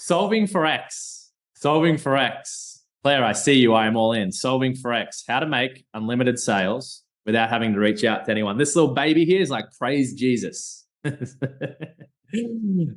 Solving for X. Solving for X. Claire, I see you. I am all in. Solving for X. How to make unlimited sales without having to reach out to anyone. This little baby here is like, praise Jesus. It's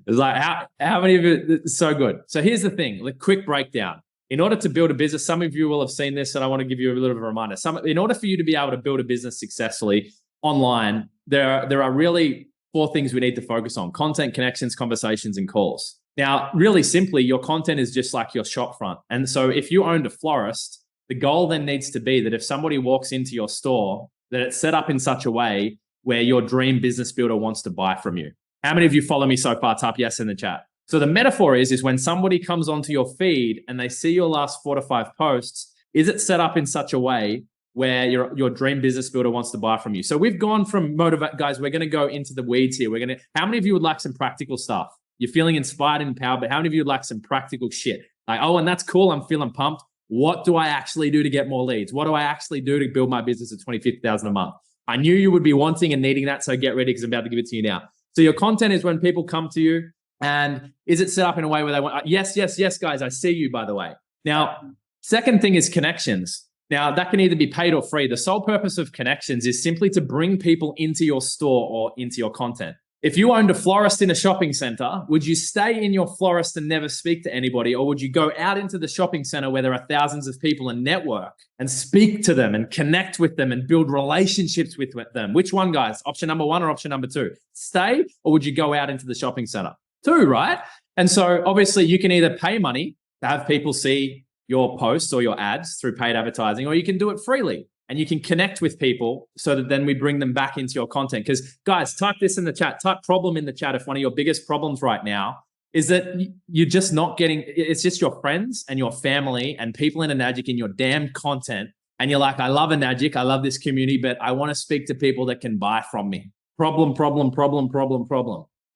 like, how many of you, it's so good. So here's the thing, a quick breakdown. In order to build a business, some of you will have seen this, and I want to give you a little bit of a reminder. In order for you to be able to build a business successfully online, there are really 4 things we need to focus on: content, connections, conversations, and calls. Now, really simply, your content is just like your shop front. And so if you owned a florist, the goal then needs to be that if somebody walks into your store, that it's set up in such a way where your dream business builder wants to buy from you. How many of you follow me so far? Type yes in the chat. So the metaphor is when somebody comes onto your feed and they see your last 4 to 5 posts, is it set up in such a way where your dream business builder wants to buy from you? So we've gone from motivate, guys, we're going to go into the weeds here. How many of you would like some practical stuff? You're feeling inspired and empowered, but how many of you would like some practical shit? Like, oh, and that's cool. I'm feeling pumped. What do I actually do to get more leads? What do I actually do to build my business at $20,000-$50,000 a month? I knew you would be wanting and needing that. So get ready because I'm about to give it to you now. So your content is when people come to you, and is it set up in a way where they want, yes, guys, I see you, by the way. Now, second thing is connections. Now, that can either be paid or free. The sole purpose of connections is simply to bring people into your store or into your content. If you owned a florist in a shopping center, would you stay in your florist and never speak to anybody? Or would you go out into the shopping center where there are thousands of people and network and speak to them and connect with them and build relationships with them? Which one, guys? Option number 1 or option number 2? Stay, or would you go out into the shopping center? 2, right? And so obviously you can either pay money to have people see your posts or your ads through paid advertising, or you can do it freely. And you can connect with people so that then we bring them back into your content. Because guys, type this in the chat, type problem in the chat if one of your biggest problems right now is that you're just not getting, it's just your friends and your family and people in Enagic in your damn content. And you're like, I love Enagic, I love this community, but I want to speak to people that can buy from me. Problem.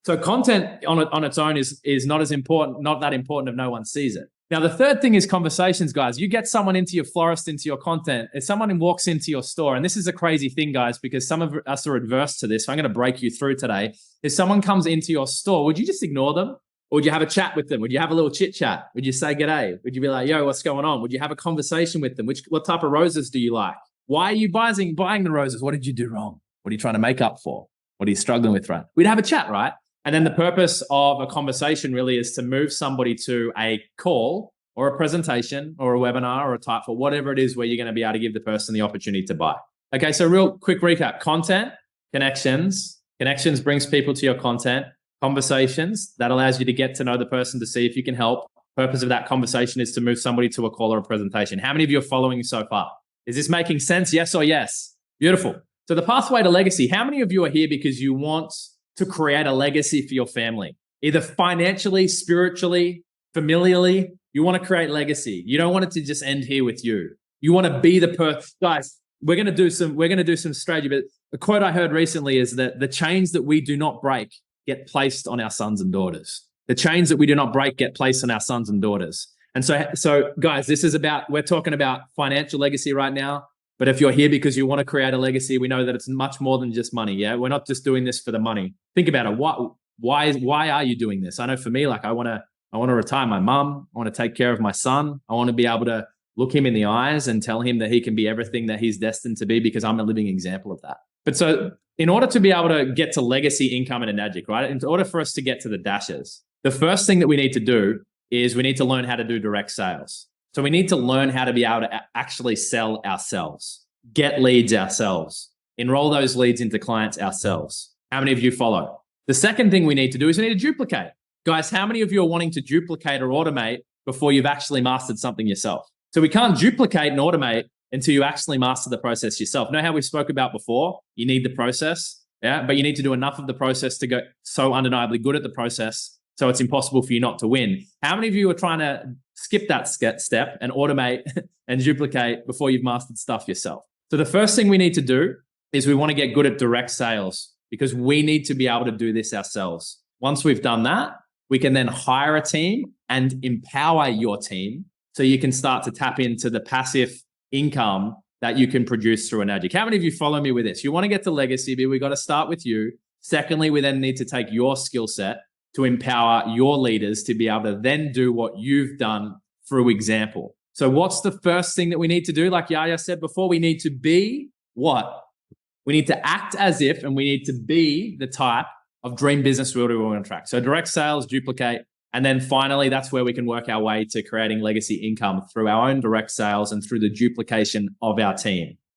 So content on its own is not as important, not that important if no one sees it. Now, the third thing is conversations, guys. You get someone into your florist, into your content. If someone walks into your store, and this is a crazy thing, guys, because some of us are adverse to this. So I'm going to break you through today. If someone comes into your store, would you just ignore them? Or would you have a chat with them? Would you have a little chit chat? Would you say g'day? Would you be like, yo, what's going on? Would you have a conversation with them? What type of roses do you like? Why are you buying the roses? What did you do wrong? What are you trying to make up for? What are you struggling with, right? We'd have a chat, right? And then the purpose of a conversation really is to move somebody to a call or a presentation or a webinar or a type for whatever it is where you're going to be able to give the person the opportunity to buy. Okay, so real quick recap: content, connections brings people to your content, conversations, that allows you to get to know the person to see if you can help. Purpose of that conversation is to move somebody to a call or a presentation. How many of you are following so far? Is this making sense? Yes or yes? Beautiful. So the pathway to legacy, how many of you are here because you want to create a legacy for your family, either financially, spiritually, familially? You want to create legacy. You don't want it to just end here with you. You want to be the person. Guys, we're going to do some strategy, but the quote I heard recently is that the chains that we do not break get placed on our sons and daughters. The chains that we do not break get placed on our sons and daughters. And so guys, we're talking about financial legacy right now. But if you're here because you want to create a legacy, we know that it's much more than just money. Yeah, we're not just doing this for the money. Think about it. Why are you doing this? I know for me, like I want to retire my mum. I want to take care of my son. I want to be able to look him in the eyes and tell him that he can be everything that he's destined to be, because I'm a living example of that. But so in order to be able to get to legacy income in Enagic, right? In order for us to get to the dashes, the first thing that we need to do is we need to learn how to do direct sales. So we need to learn how to be able to actually sell ourselves, get leads ourselves, enroll those leads into clients ourselves. How many of you follow? The second thing we need to do is we need to duplicate. Guys, how many of you are wanting to duplicate or automate before you've actually mastered something yourself? So we can't duplicate and automate until you actually master the process yourself. Know how we spoke about before? You need the process, yeah, but you need to do enough of the process to go so undeniably good at the process so it's impossible for you not to win. How many of you are trying to skip that step and automate and duplicate before you've mastered stuff yourself? So the first thing we need to do is we want to get good at direct sales, because we need to be able to do this ourselves. Once we've done that, we can then hire a team and empower your team so you can start to tap into the passive income that you can produce through Enagic. How many of you follow me with this? You want to get to legacy, but we got to start with you. Secondly, we then need to take your skill set to empower your leaders to be able to then do what you've done through example. So what's the first thing that we need to do? Like Yaya said before, we need to be what? We need to act as if, and we need to be the type of dream business we want to track. So direct sales, duplicate. And then finally, that's where we can work our way to creating legacy income through our own direct sales and through the duplication of our team.